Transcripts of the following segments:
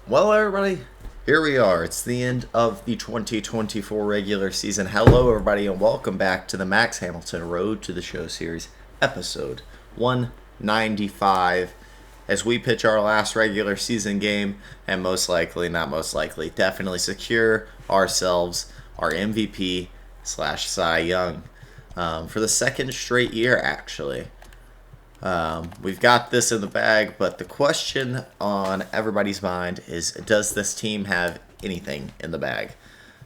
Well, everybody, here we are. It's the end of the 2024 regular season. Hello, everybody, and welcome back to the Max Hamilton Road to the Show series, episode 195. As we pitch our last regular season game, and most likely, not most likely, definitely secure ourselves our MVP slash Cy Young for the second straight year, actually. We've got this in the bag, but the question on everybody's mind is, does this team have anything in the bag?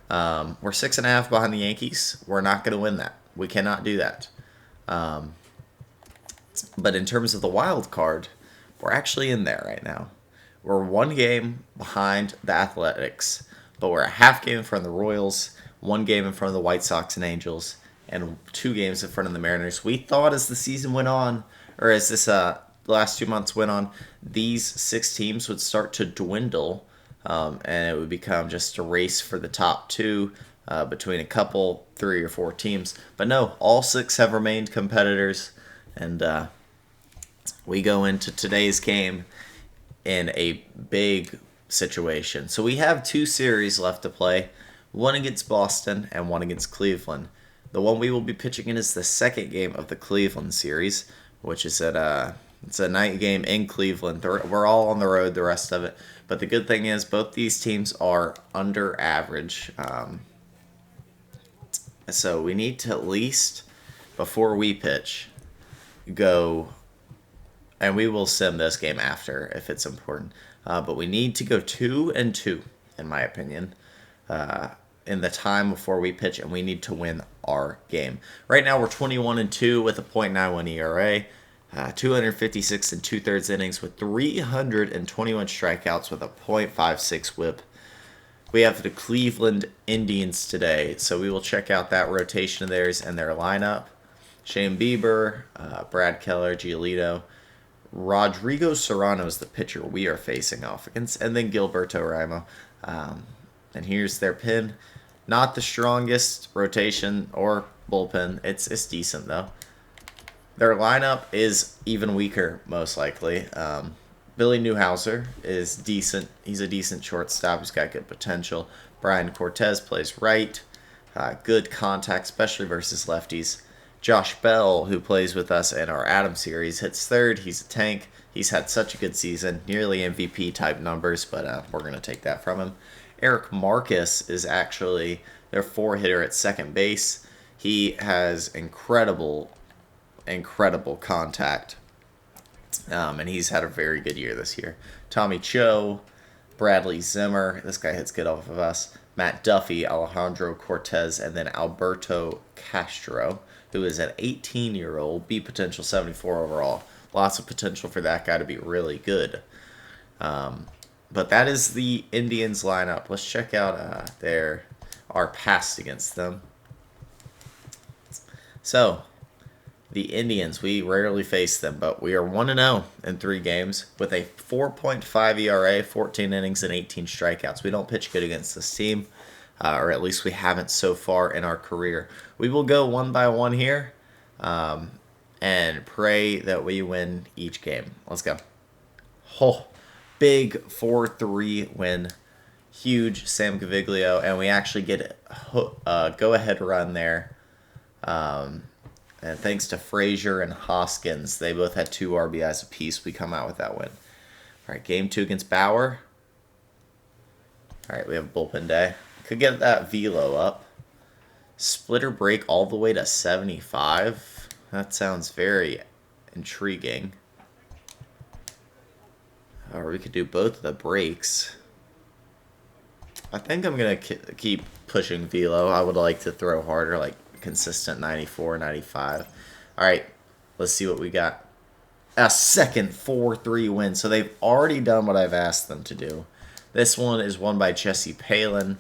We're 6.5 behind the Yankees. We're not going to win that. We cannot do that. But in terms of the wild card, we're actually in there right now. We're one game behind the Athletics, but we're a half game in front of the Royals, one game in front of the White Sox and Angels, and 2 games in front of the Mariners. We thought as the season went on, or as this last 2 months went on, these 6 teams would start to dwindle, and it would become just a race for the top 2 between a couple, 3 or 4 teams. But no, all 6 have remained competitors, and we go into today's game in a big situation. So we have 2 series left to play, one against Boston and one against Cleveland. The one we will be pitching in is the second game of the Cleveland series, which is it's a night game in Cleveland. We're all on the road the rest of it. But the good thing is both these teams are under average. So we need to at least, before we pitch, go, and we will sim this game after if it's important. But we need to go 2-2, in my opinion, in the time before we pitch, and we need to win our game. Right now we're 21-2 with a .91 ERA, 256 and 2/3 innings with 321 strikeouts with a .56 WHIP. We have the Cleveland Indians today, so we will check out that rotation of theirs and their lineup. Shane Bieber, Brad Keller, Giolito, Rodrigo Serrano is the pitcher we are facing off against, and then Gilberto Rimo. And here's their pin. Not the strongest rotation or bullpen. It's decent, though. Their lineup is even weaker, most likely. Billy Newhouser is decent. He's a decent shortstop. He's got good potential. Brian Cortez plays right. Good contact, especially versus lefties. Josh Bell, who plays with us in our Adams series, hits third. He's a tank. He's had such a good season. Nearly MVP type numbers, but we're going to take that from him. Eric Marcus is actually their 4-hitter at second base. He has incredible contact, and he's had a very good year this year. Tommy Cho, Bradley Zimmer, this guy hits good off of us. Matt Duffy, Alejandro Cortez, and then Alberto Castro, who is an 18-year-old, B potential 74 overall. Lots of potential for that guy to be really good. But that is the Indians lineup. Let's check out our past against them. So, the Indians, we rarely face them, but we are 1-0 in 3 games with a 4.5 ERA, 14 innings, and 18 strikeouts. We don't pitch good against this team, or at least we haven't so far in our career. We will go one by one here and pray that we win each game. Let's go. Oh, big 4-3 win. Huge Sam Caviglio, and we actually get a go-ahead run there. And thanks to Frazier and Hoskins, they both had 2 RBIs apiece. We come out with that win. All right, game 2 against Bauer. All right, we have bullpen day. Could get that velo up. Splitter break all the way to 75. That sounds very intriguing. Or we could do both of the breaks. I think I'm going to keep pushing velo. I would like to throw harder, like consistent 94, 95. All right, let's see what we got. A second 4-3 win. So they've already done what I've asked them to do. This one is won by Jesse Palin,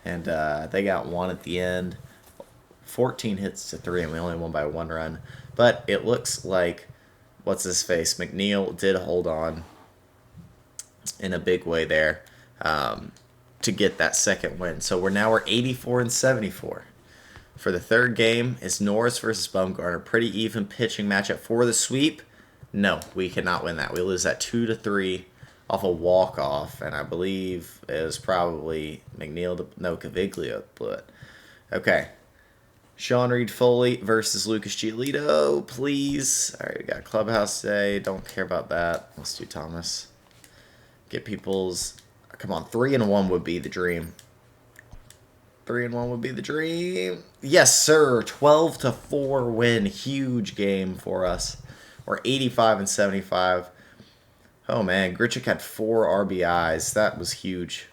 and they got 1 at the end. 14 hits to 3, and we only won by 1 run. But it looks like, what's his face, McNeil did hold on in a big way there to get that second win. So we're 84 and 74. For the third game, it's Norris versus Bumgarner. Pretty even pitching matchup for the sweep. No, we cannot win that. We lose that 2-3. off a walk-off, and I believe it was probably McNeil. No, Caviglia blew it. Okay. Sean Reed Foley versus Lucas Giolito, please. All right, we got Clubhouse today. Don't care about that. Let's do Thomas. Get people's... Come on, 3-1 would be the dream. 3-1 would be the dream. Yes, sir. 12-4 win. Huge game for us. We're 85-75. Oh, man. Grichuk had 4 RBIs. That was huge.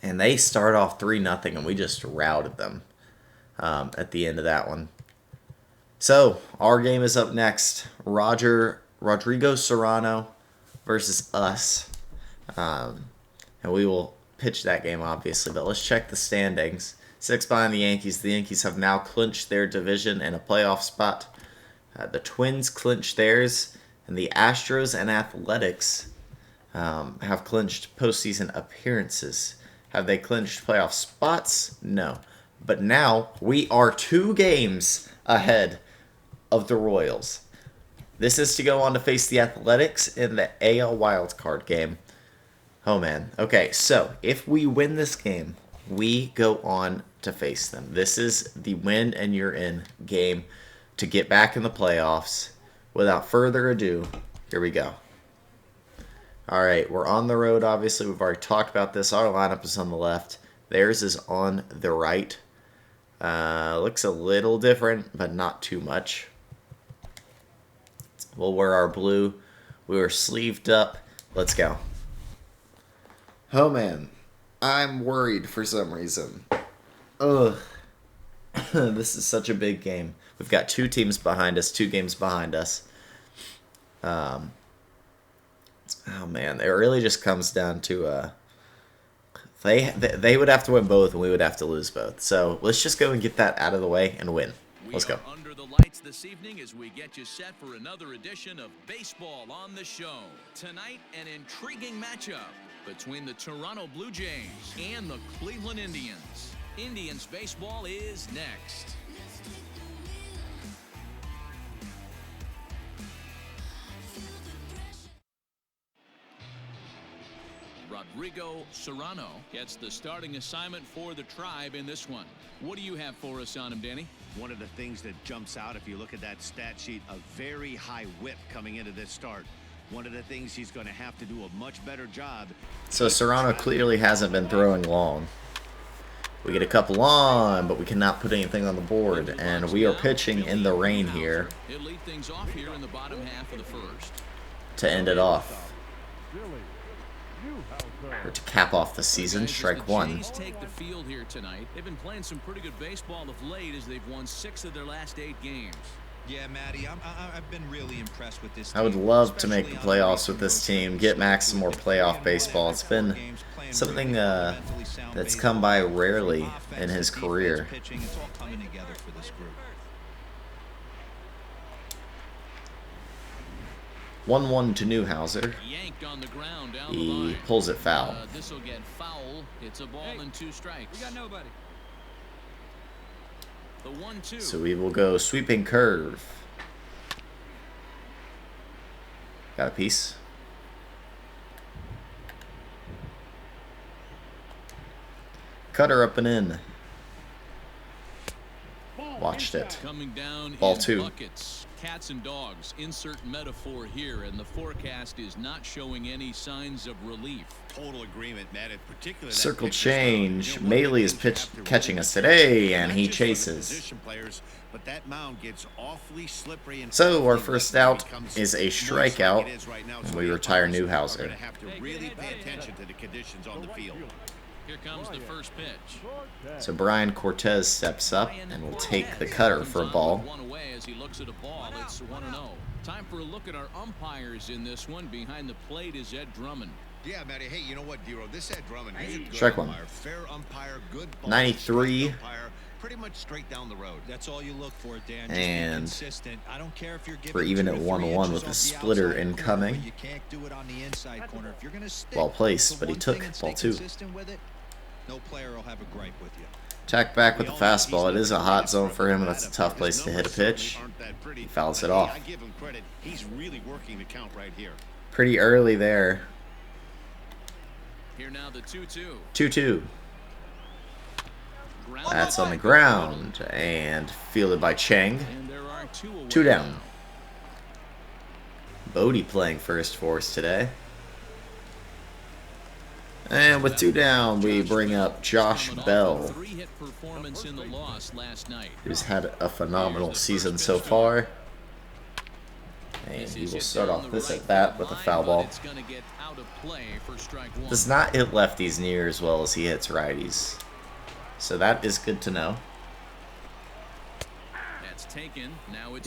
And they start off 3-0, and we just routed them at the end of that one. So, our game is up next. Rodrigo Serrano versus us. And we will pitch that game, obviously. But let's check the standings. 6 behind the Yankees. The Yankees have now clinched their division and a playoff spot. The Twins clinched theirs. And the Astros and Athletics have clinched postseason appearances. Have they clinched playoff spots? No. But now we are 2 games ahead of the Royals. This is to go on to face the Athletics in the AL wildcard game. Oh, man. Okay, so if we win this game, we go on to face them. This is the win and you're in game to get back in the playoffs. Without further ado, here we go. All right, we're on the road, obviously. We've already talked about this. Our lineup is on the left. Theirs is on the right. Looks a little different, but not too much. We'll wear our blue. We were sleeved up. Let's go. Oh, man. I'm worried for some reason. Ugh. This is such a big game. We've got 2 teams behind us, 2 games behind us. Oh, man. It really just comes down to... They would have to win both, and we would have to lose both. So let's just go and get that out of the way and win. Let's go. Under the lights this evening as we get you set for another edition of Baseball on the Show. Tonight, an intriguing matchup between the Toronto Blue Jays and the Cleveland Indians. Indians baseball is next. Rodrigo Serrano gets the starting assignment for the Tribe in this one. What do you have for us on him, Danny? One of the things that jumps out if you look at that stat sheet, a very high whip coming into this start. One of the things he's going to have to do a much better job. So Serrano clearly hasn't been throwing long. We get a couple on, but we cannot put anything on the board. And we are pitching in the rain here He'll lead things off here in the bottom half of the first. to end it off. Or to cap off the season. Strike 1. The Jays take the field here tonight. They've been playing some pretty good baseball of late as they've won 6 of their last 8 games. Yeah, Matty, I've been really impressed with this team. I would love to make the playoffs with this team. Get Max some more playoff baseball. It's been something that's come by rarely in his career. It's all coming together for this group. 1-1 to Newhouser. Yanked on the ground down the He line. pulls it foul. This will get foul. It's a ball and 2 strikes. We got nobody. The 1-2. So we will go sweeping curve. Got a piece. Cutter up and in. Watched it. Coming down Ball in 2. buckets. Cats and dogs. Insert metaphor here, and the forecast is not showing any signs of relief. Total agreement, Matt. In particular, that Circle pitcher's change. mound. You know, Maley is catching us today, and he not just for the chases. position players, but that mound gets awfully slippery and So our awfully first rough when out it becomes is a moist like strikeout, it is right now. and So we the retire umpires are Newhouser. going to have to really pay attention to the conditions on the field. Here comes the first pitch. So Brian Cortez steps up and will take the cutter for a ball. One away as he looks at a ball. It's 1-0. Time for a look at our umpires in this one. Behind the plate is Ed Drummond. Yeah, Matty. Hey, you know what, Dero? This Ed Drummond, he's a good Strike 1. umpire, fair umpire, good ball, 93. umpire, pretty much straight down the road. That's all you look for, Dan. Just And be consistent. I don't care if you're we're even at 2 or 3 1-1 with inches a off the splitter outside corner, incoming. but you can't do it on the inside corner. If you're going to stick Well placed, to but he one took thing and ball stay 2. consistent with it, no player will have a gripe with you. Tack back with the fastball. It is a hot zone for him, and that's a tough place to hit a pitch. He fouls it off. I give him credit. He's really working the count right here. Pretty early there. Here now the 2-2. 2-2. That's on the ground and fielded by Chang. And there are 2 away. 2 down. Bodie playing first for us today. And with 2 down, we bring up Josh Bell, who's had a phenomenal season so far. And he will start off this at bat with a foul ball. Does not hit lefties near as well as he hits righties. So that is good to know.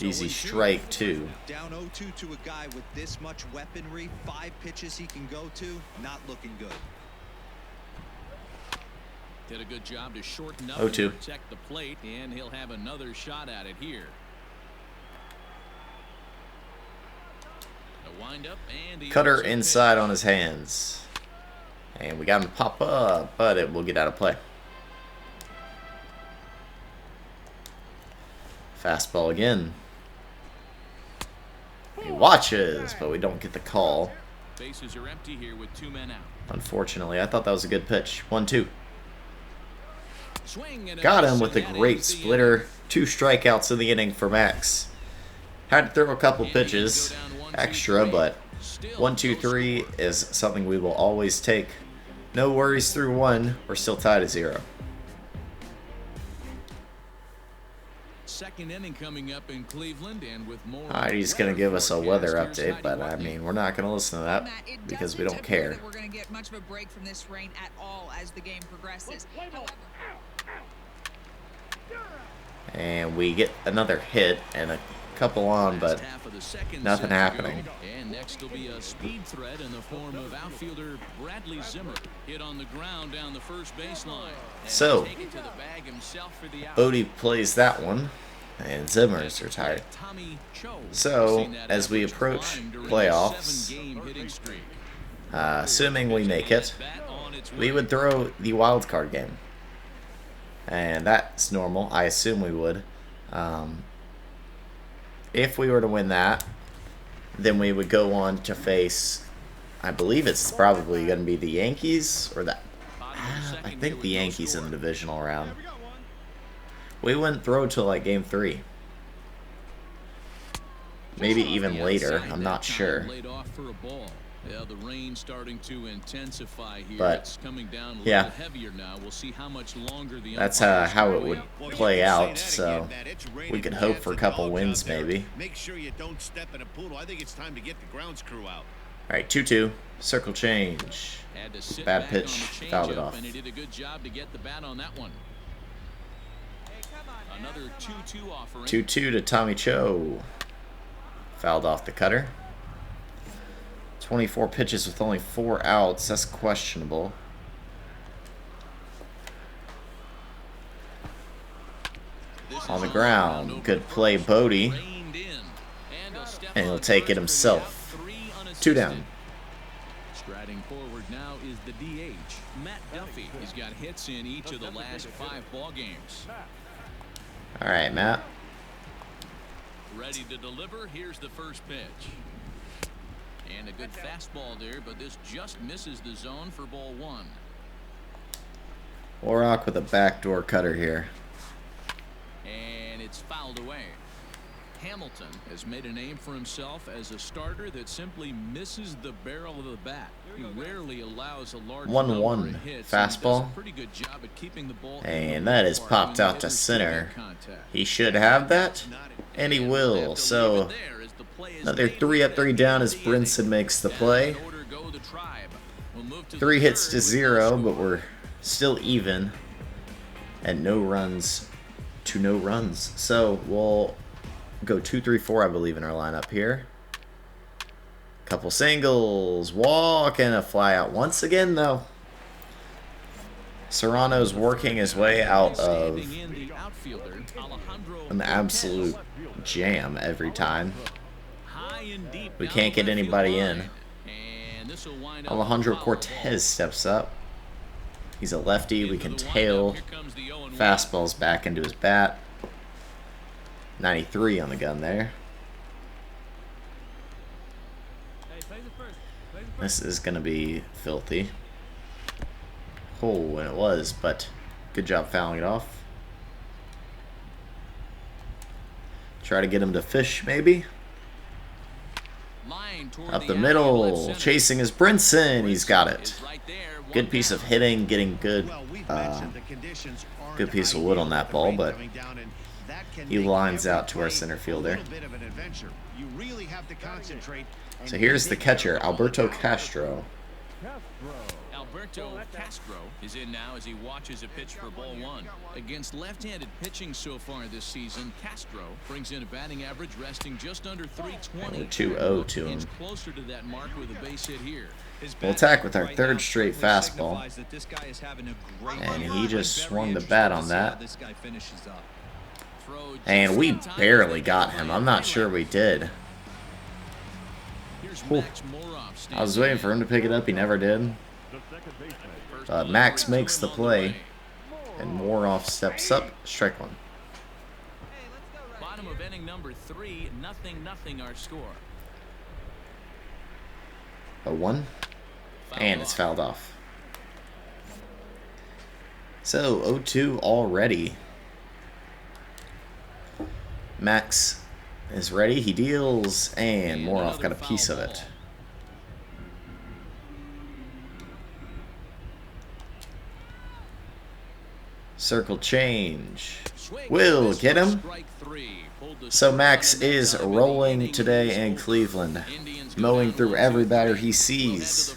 Easy strike 2. Down 0-2 to a guy with this much weaponry, 5 pitches he can go to, not looking good. Did a good job to shorten up 0-2. and protect the plate, and he'll have another shot at it here. A wind up and Cutter inside on his hands. And we got him to pop up, but it will get out of play. Fastball again. He watches, but we don't get the call. Bases are empty here with 2 men out. Unfortunately, I thought that was a good pitch. 1-2. Got him with a great splitter. 2 strikeouts in the inning for Max. Had to throw a couple pitches extra, but 1-2-3 is something we will always take. No worries through 1. We're still tied at 0. Second inning coming up in Cleveland, and with more. Alright, he's going to give us a weather update, but I mean, we're not going to listen to that because we don't care. We're going to get much of a break from this rain at all as the game progresses. And we get another hit and a couple on, but nothing happening. And next will be a speed threat in the form of outfielder Bradley Zimmer. Hit on the ground down the first baseline. So, Bodie plays that one, and Zimmer's retired. So, as we approach playoffs, assuming we make it, we would throw the wild card game. And that's normal. I assume we would. If we were to win that, then we would go on to face, I believe it's probably going to be the Yankees or that. I think the Yankees in the divisional round. We wouldn't throw till like game 3. Maybe even later. I'm not sure. Yeah, the rain starting to intensify here. But it's coming down a yeah, little heavier now. We'll see how much longer the that's how it would play out. So we could hope for a couple wins, maybe. Make sure you don't step in a poodle. I think it's time to get the grounds crew out. All right, 2-2, circle change. Bad pitch, fouled it off. And he did a good job to get the bat on that one. Another 2-2 offering. 2-2 to Tommy Cho. Fouled off the cutter. 24 pitches with only 4 outs. That's questionable. On the ground. Good play, Bodie. And he'll take it himself. 2 down. Striding forward now is the DH, Matt Duffy. He's got hits in each of the last 5 ball games. All right, Matt. Ready to deliver. Here's the first pitch. And a good fastball there, but this just misses the zone for ball 1. Warrock with a backdoor cutter here. And it's fouled away. Hamilton has made a name for himself as a starter that simply misses the barrel of the bat. He rarely allows a large 1-1 fastball. Pretty good job at keeping the ball and that is popped out to center. He should have that, and he will. So another 3 up, 3 down as Brinson makes the play. 3 hits to 0, but we're still even and no runs to no runs. So we'll go 2-3-4, I believe, in our lineup here. Couple singles, walk, and a fly out once again, though. Serrano's working his way out of an absolute jam every time. We can't get anybody in. Alejandro Cortez steps up. He's a lefty. We can tail. Fastball's back into his bat. 93 on the gun there. This is going to be filthy. Oh, and it was, but good job fouling it off. Try to get him to fish, maybe. Up the middle, chasing is Brinson. He's got it. Good piece of hitting, getting good piece of wood on that ball, but he lines out to our center fielder. So here's the catcher, Alberto Castro. Alberto Castro is in now as he watches a pitch for ball one. Against left-handed pitching so far this season, Castro brings in a batting average resting just under 320. 2-0 to him. Closer to that mark with a base hit here. We'll attack with our third straight fastball. And he just swung the bat on that. And we barely got him. I'm not sure we did. I was waiting for him to pick it up. He never did. Max makes the play. And Moroff steps up. Strike one. Bottom of inning number 3, 0-0 our score. 0-1. And it's fouled off. So 0-2 already. Max is ready. He deals. And Moroff got a piece of it. Circle change. Will get him. So Max is rolling today in Cleveland, mowing through every batter he sees.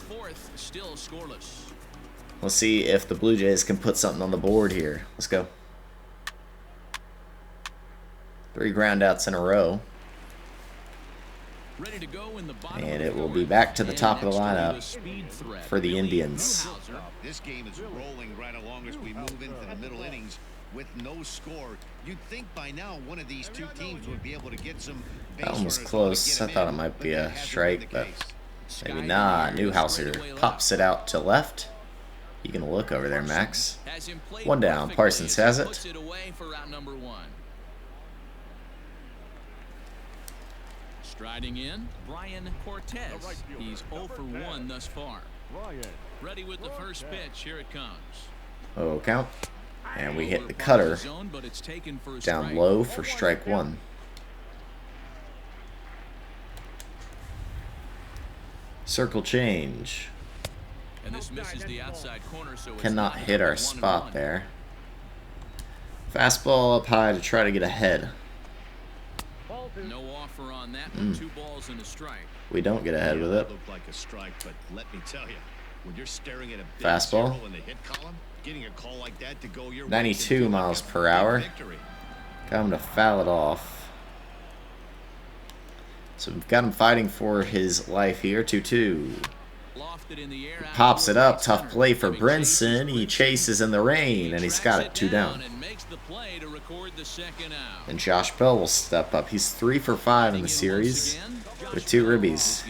Let's see if the Blue Jays can put something on the board here. Let's go. 3 groundouts in a row. And it will be back to the top of the lineup for the Indians. This game is rolling right along as we move into the middle innings with no score. You'd think by now one of these two teams would be able to get some. That one was close. I thought it might be a strike, but maybe not. Newhouser pops it out to left. You can look over there, Max. 1 down. Parsons has it. Striding in, Brian Cortez. He's 0 for 1 thus far. Ready with the first pitch. Here it comes. Oh, count. And we hit the cutter down low for strike 1. Circle change. And this misses the outside corner, so cannot hit our spot there. Fastball up high to try to get ahead. No offer on that one. 2 balls and a strike. We don't get ahead with it. Looked like a strike, but let me tell you, when you're staring at a big fastball zero in the hit column, getting a call like that to go your 92 miles per hour. Got him to foul it off. So we've got him fighting for his life here. 2-2. Pops it up. Tough play for Brinson. He chases in the rain, and he's got it. 2 down. And Josh Bell will step up. He's 3 for 5 in the series with 2 ribbies.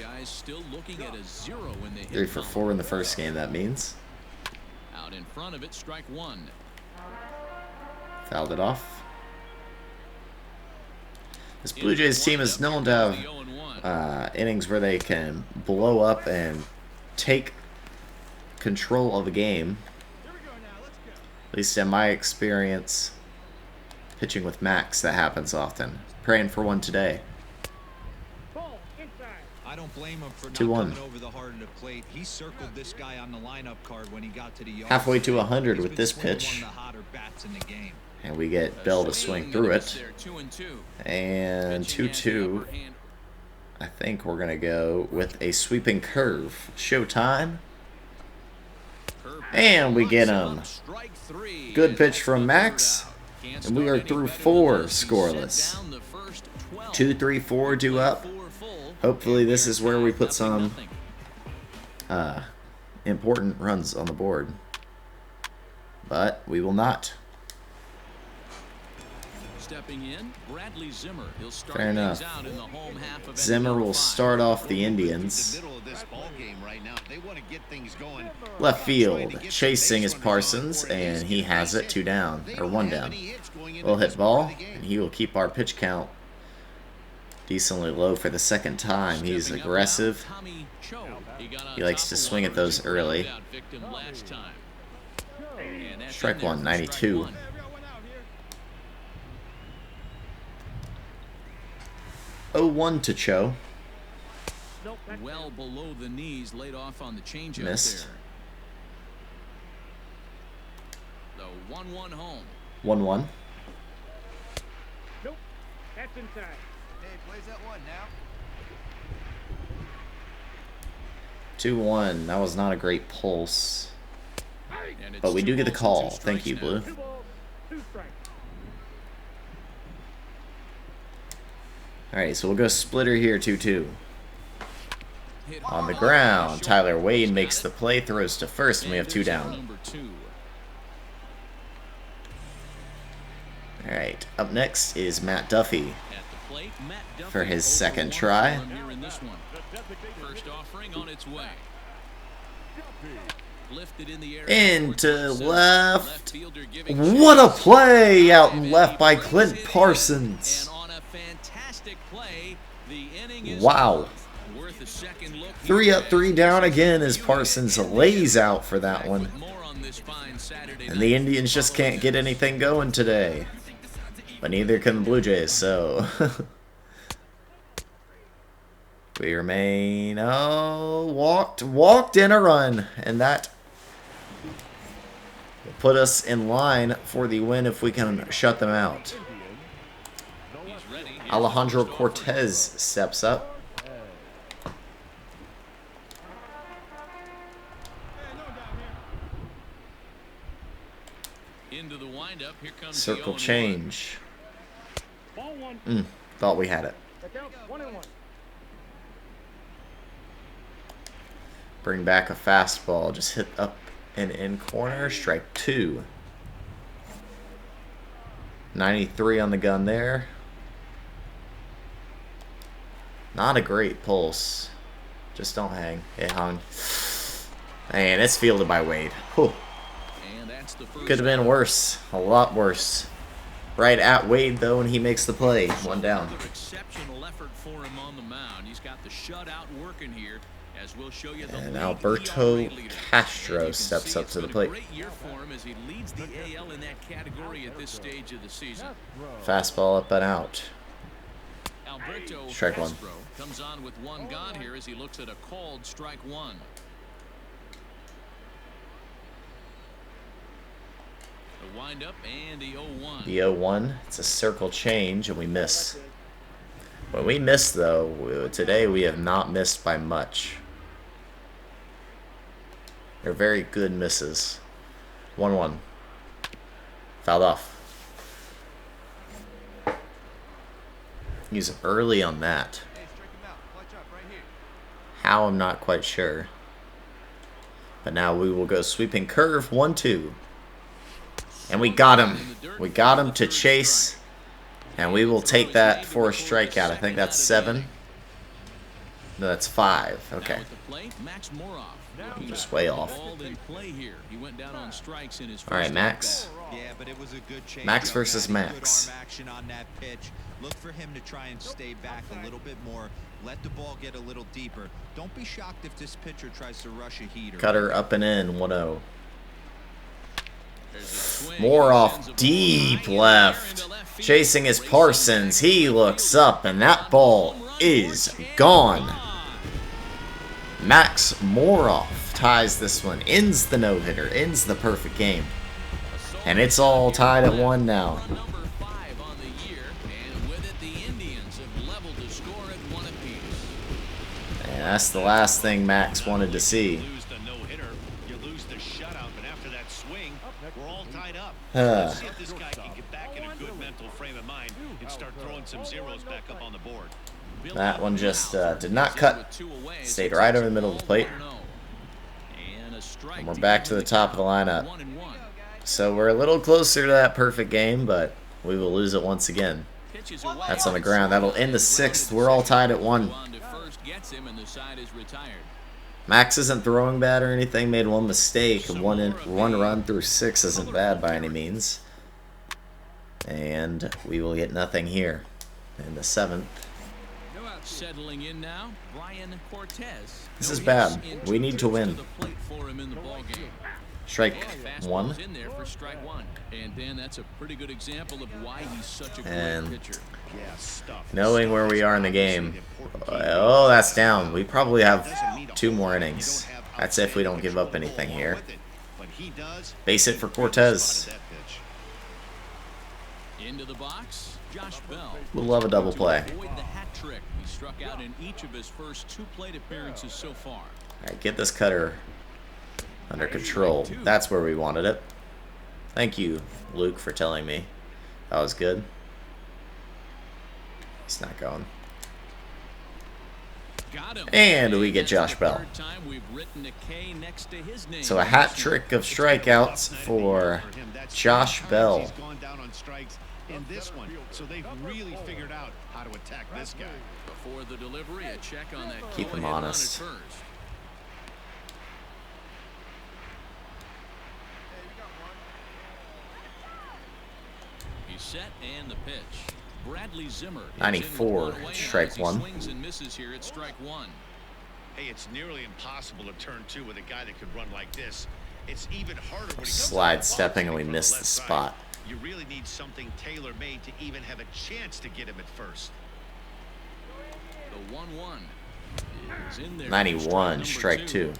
3 for 4 in the first game, that means. Out in front of it, strike 1. Fouled it off. This Blue Jays team is known to have innings where they can blow up and take control of the game. At least in my experience pitching with Max, that happens often. Praying for one today. I don't blame him for not 2-1. coming over the heart of the plate. He circled this guy on the lineup card when he got to the yard. Halfway to 100 He's with been this swinging pitch. one of the hotter bats in the game. And we get Bell to swing through it. And 2-2. I think we're going to go with a sweeping curve. Showtime. And we get him. Good pitch from Max. And we are through 4 scoreless. 2, 3, 4 due up. Hopefully this is where we put some important runs on the board. But we will not. Stepping in, Bradley Zimmer. He'll start Fair enough. out in the home half of Zimmer will start off the Indians. The middle of this ball game right now. They want to get things going. Left field, chasing is Parsons, and he has it. 2 down, or 1 down. We'll hit ball, and he will keep our pitch count decently low for the second time. He's aggressive. He likes to swing at those early. Strike one, 92. Oh, 1 to Cho. Well below the knees, laid off on the changeup Missed. there. The 1-1 home. 1-1. Nope, that's inside. Hey, plays that one now. 2-1. That was not a great pulse. And it's But we do get the 2 balls call. and 2 Thank you, strikes Blue. now. 2 balls, 2 strikes. Alright, so we'll go splitter here, 2-2. On the ground, Tyler Wade makes the play, throws to first, and we have 2 down. Number 2. Alright, up next is Matt Duffy At the plate, Matt Duffy for his over second 1 try. on here in this one. First offering on its way. Lifted in the air Into left. fielder giving What a chase. play out and And left he by brings Clint it in. Parsons. And on a fantastic play, the inning is Wow. worth a second look. 3 up, 3 down again as Unit Parsons Indians. lays out for that Back one. with more on this fine Saturday And the night. Indians just can't get anything going today. But neither can the Blue Jays, so... we remain... Oh, walked in a run. And that will put us in line for the win if we can shut them out. He's ready. Here's Alejandro the first offering. Cortez steps up. Into the windup. Here comes the Circle 0-1. change. Ball 1. Thought we had it. Check out 1-1. Bring back a fastball. Just hit up and in corner. Strike 2. 93 on the gun there. Not a great pulse. Just don't hang. It hung. And it's fielded by Wade. Whew. And that's the first Could have been worse. A lot worse. Right at Wade, though, and he makes the play. 1 down. Another exceptional effort for him on the mound. He's got the shutout working here, as we'll show you the And league Alberto ERA leader. Castro And you can steps see up it's to the been a plate. Great year for him as he leads the AL in that category at this stage of the season. Fastball up and out. Alberto Strike 1. Castro comes on with 1 gone here as he looks at a called strike 1. The windup and the 0-1. The 0-1. It's a circle change, and we miss. When we miss, though, today we have not missed by much. They're very good misses. 1-1. Fouled off. Use it early on that. Hey, strike him out. Clutch up right here. How, I'm not quite sure. But now we will go sweeping curve. 1-2. And we got him. We got him to chase. And we will take that for a strikeout. I think that's 7. No, that's 5. Now Okay. at the plate, Max Moroff. Looking Just to way put the off. ball in play here. He went down on strikes in his All right, first Max. at-bat. Yeah, but it was a good change. Max versus Good Max. arm action on that pitch. Look for him to try and stay back a little bit more. Let the ball get a little deeper. Don't be shocked if this pitcher tries to rush a heater. Cutter up and in. 1-0. There's a swing. More He off sends a ball deep high in the air left. into left field. Chasing is Racing Parsons. back. He looks up, and that ball is gone. Max Moroff ties this one. Ends the no-hitter. Ends the perfect game. And it's all tied at 1 now. Run number 5 on the year, and with it, the Indians have leveled the score at 1 apiece. And that's the last thing Max wanted to see. You lose the no-hitter, you lose the shutout, but after that swing, we're all tied up. Huh. Let's see if this guy can get back in a good mental frame of mind and start throwing some zeros back up on the board. That one just did not cut. Stayed right over the middle of the plate. And we're back to the top of the lineup. So we're a little closer to that perfect game, but we will lose it once again. That's on the ground. That'll end the 6th. We're all tied at 1. Max isn't throwing bad or anything. Made 1 mistake. And one run through 6 isn't bad by any means. And we will get nothing here in the 7th. Settling in now, Brian Cortez. This is bad. We need to win. The plate for him in the ball game. Strike Fastball's one. in there for strike one. And Dan, that's a pretty good example of why he's such a And great pitcher. Yeah, stuff. knowing where we are in the game. Oh, that's down. We probably have 2 more innings. That's if we don't give up anything here. Base hit for Cortez. Into the box, Josh Bell. We'll love a double play. Avoid the hat trick. He struck out in each of his first 2 plate appearances so far. All right, get this cutter under control. That's where we wanted it. Thank you, Luke, for telling me. That was good. He's not going. Got him. And we get Josh That's the Bell. 3rd time we've written a K next to his name. So a hat trick of strikeouts for Josh Bell. He's gone down on strikes in this one, so they've really figured out how to attack this guy. Before the delivery, a check on that. Keep him go-ahead run at honest. first. He's set and the pitch. Bradley Zimmer. 94, strike one. Swings and misses here at strike one. Hey, it's nearly impossible to turn 2 with a guy that could run like this. It's even harder when he comes Slide off the stepping and we from missed the left side. spot. You really need something tailor-made to even have a chance to get him at first. The 1-1 is in there. 91, strike 2.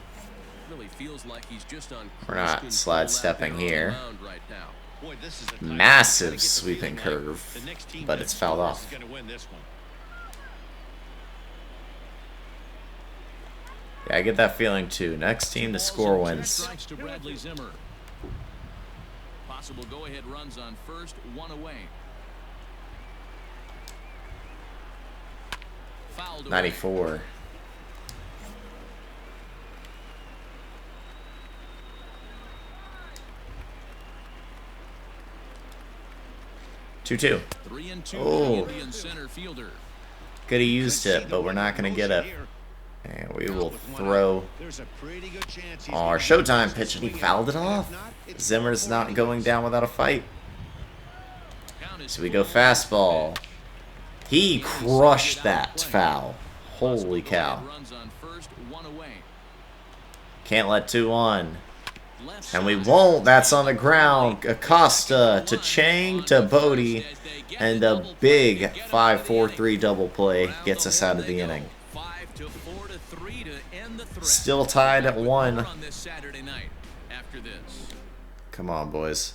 Really feels like he's just on We're not cruise slide control stepping out there on here. the mound right now. Boy, this is a tight one. Massive Gotta get the sweeping feeling like curve, the next team but that it's fouled scores off. is gonna win this one. Yeah, I get that feeling too. Next team to score wins. Strikes to Bradley Zimmer. Possible go-ahead runs on first, 1 away. Fouled away. 94. Two. 3-2 Oh. Indian center fielder. Could have used it, but we're not going to get it. And we will throw There's a pretty good chance he's our gonna Showtime get pitch, and he swing fouled it at. off. If not, it's Zimmer's not going down without a fight. Count is So we go 4-1. fastball. He crushed that foul. Holy cow. Runs on first, 1 away. Can't let 2 on. Left And we side. won't. That's on the ground. Acosta to Chang to Bodie. And a big 5-4-3 double play gets us out of the inning. 5 to 4 to 3 to end the threat. Still tied at 1. On this Saturday night after this. Come on, boys.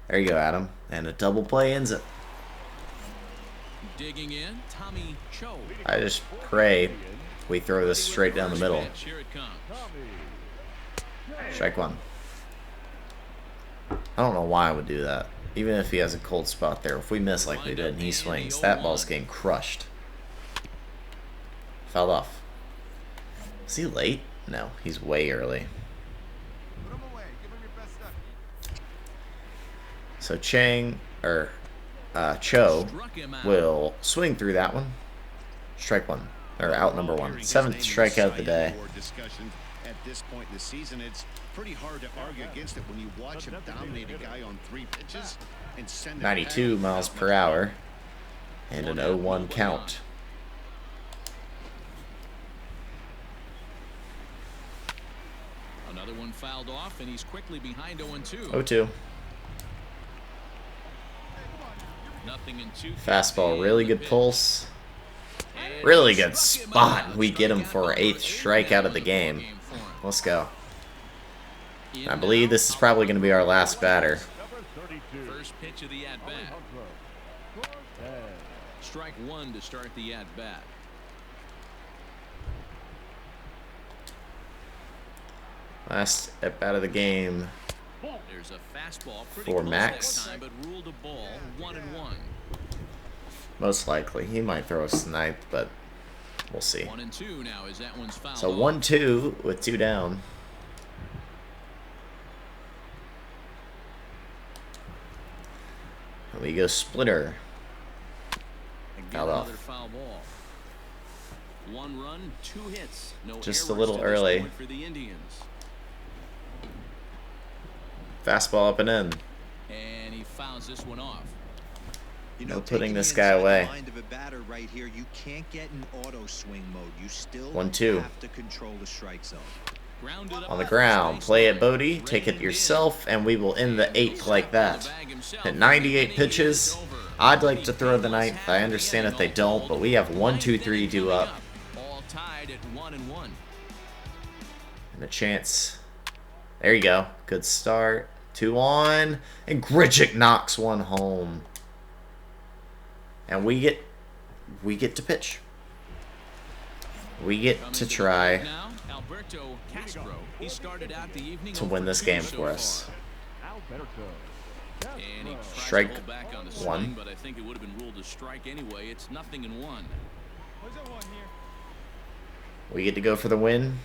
There you go, Adam. And a double play ends it. Digging in, Tommy Cho. I just pray we throw this straight down the middle. Pitch, here it comes. Strike 1. I don't know why I would do that. Even if he has a cold spot there. If we miss like we did and he swings, that ball's getting crushed. Fouled off. Is he late? No, he's way early. So Chang, or Cho, Struck him out. will swing through that one. Strike 1. Or out number 1. 7th strikeout of the day. At this point in the season, it's pretty hard to argue against it when you watch him dominate a guy on 3 pitches and send him 92 back. miles per hour. And an 0-1 count. Another one fouled off, and he's quickly behind 0-2. 0-2. Nothing in 2. Fastball, really good pulse. Really good spot. We get him for our 8th strikeout of the game. Let's go. I believe this is probably going to be our last batter. First pitch of the at-bat. Strike 1 to start the at-bat. Last at bat of the game There's a fastball pretty for close Max. that time, but ruled a ball 1-1. Most likely. He might throw a snipe, but we'll see. 1-2 now as that one's fouled So off. 1-2 with 2 down. And we go splitter. Again, Fouled off. another foul ball. 1 run, 2 hits. No Just a errors little to this early. point for the Indians. Fastball up and in. And he fouls this one off. You No know, putting taking this the guy inside away. mind of a batter right here, you can't get in auto swing mode. You still 1-2. have to control the strike zone. On the ground, play it, Bodie. Take it yourself, and we will end the 8th like that. At 98 pitches, I'd like to throw the 9th. I understand if they don't, but we have 1, 2, 3 due up. All tied at 1-1. And a chance. There you go. Good start. 2 on. And Grichuk knocks one home. And we get to pitch. We get to try Alberto Castro. He started out the evening to win this game for us. And he tried Strike to hold back on the swing, 1. but I think it would have been ruled a strike anyway. It's 0-1. We get to go for the win.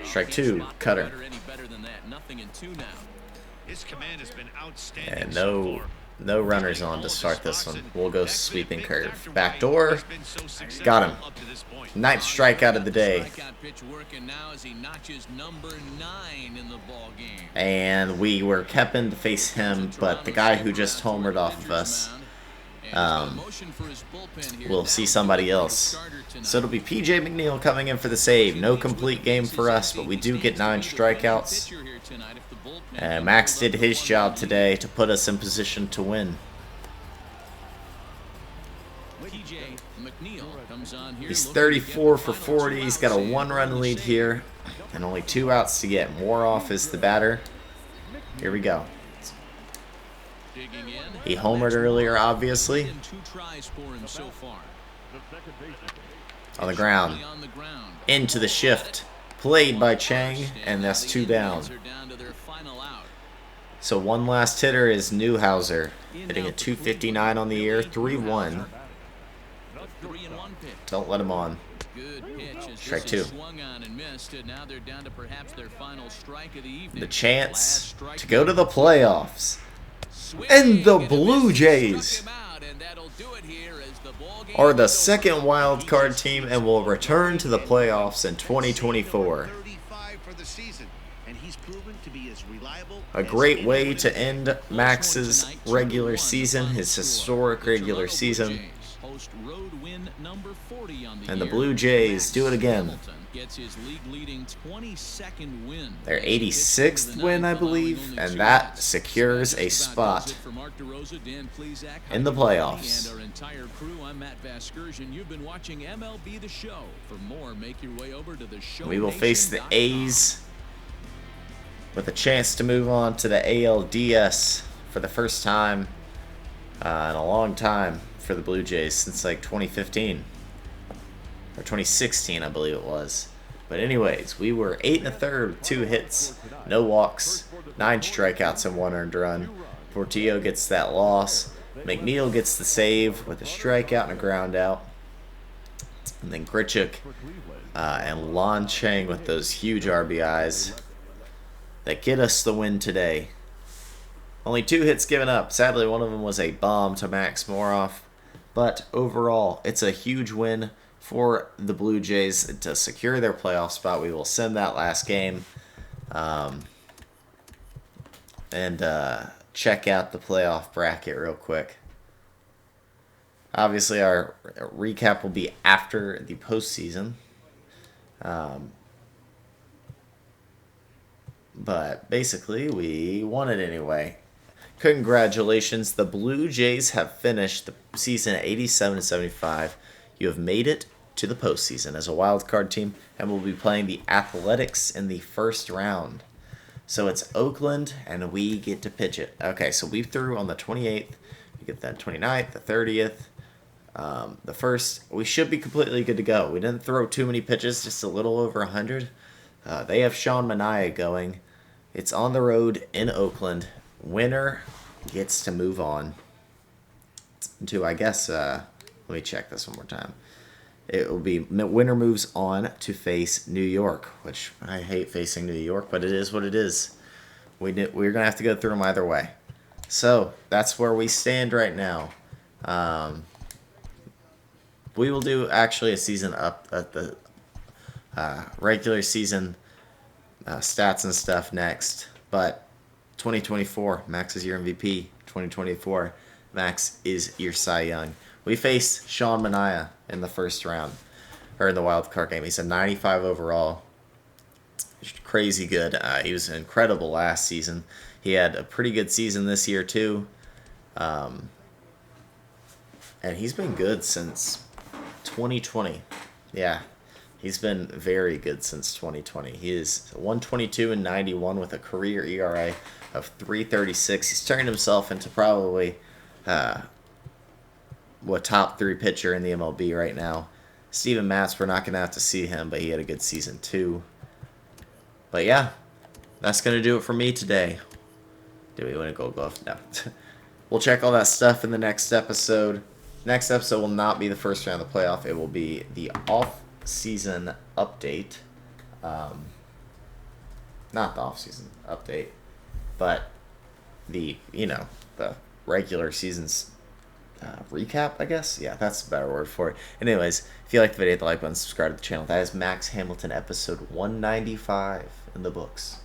Strike 2, cutter. Any better than that. 0-2 now. His command has been outstanding. And so far. no runners on to start this one. We'll go sweeping curve. Back door. Got him. 9th strikeout of the day. Strikeout pitch working now as he notches number 9 in the ball game. And we were kept in to face him, but the guy who just homered off of us, we'll see somebody else. So it'll be PJ McNeil coming in for the save. No complete game for us, but we do get 9 strikeouts. And Max did his job today to put us in position to win. He's 34 for 40. He's got a 1-run lead here. And only 2 outs to get. Moroff is the batter. Here we go. He homered earlier, obviously. On the ground. Into the shift. Played by Chang, and that's 2 down. So one last hitter is Newhouser, hitting a 259 on the year, 3-1. Don't let him on. Strike 2. The chance to go to the playoffs. And the Blue Jays are the second wild card team and will return to the playoffs in 2024. A great way to end Max's regular season, his historic regular season. And the Blue Jays do it again. Their 86th win, I believe, and that secures a spot in the playoffs. We will face the A's with a chance to move on to the ALDS for the first time in a long time for the Blue Jays since like 2015 or 2016, I believe it was. But anyways, we were 8 1/3 with 2 hits, no walks, 9 strikeouts and 1 earned run. Portillo gets that loss. McNeil gets the save with a strikeout and a ground out. And then Grichuk and Lon Chang with those huge RBIs that get us the win today. Only 2 hits given up. Sadly, one of them was a bomb to Max Moroff. But overall, it's a huge win for the Blue Jays to secure their playoff spot. We will send that last game and check out the playoff bracket real quick. Obviously, our recap will be after the postseason. But basically, we won it anyway. Congratulations. The Blue Jays have finished the season at 87-75. You have made it to the postseason as a wild card team and will be playing the Athletics in the first round. So it's Oakland, and we get to pitch it. Okay, so we threw on the 28th. We get that 29th, the 30th, the 1st. We should be completely good to go. We didn't throw too many pitches, just a little over 100. They have Sean Manaea going. It's on the road in Oakland. Winner gets to move on to, I guess, let me check this one more time. It will be winner moves on to face New York, which I hate facing New York, but it is what it is. We're going to have to go through them either way. So that's where we stand right now. We will do actually a season up at the regular season stats and stuff next. But 2024, Max is your MVP. 2024, Max is your Cy Young. We face Sean Manaea in the first round, or in the wild card game. He's a 95 overall. Crazy good. He was incredible last season. He had a pretty good season this year too. And he's been good since 2020. Yeah, he's been very good since 2020. He is 122 and 91 with a career ERA of 3.36. He's turned himself into probably top 3 pitcher in the MLB right now. Steven Matz, we're not going to have to see him, but he had a good season too. But yeah, that's going to do it for me today. Do we win a Gold Glove? No. We'll check all that stuff in the next episode. Next episode will not be the first round of the playoff. It will be the off-season update. Not the off-season update, but the regular season's recap, I guess. Yeah, that's a better word for it. Anyways, if you liked the video, hit the like button, subscribe to the channel. That is Max Hamilton episode 195 in the books.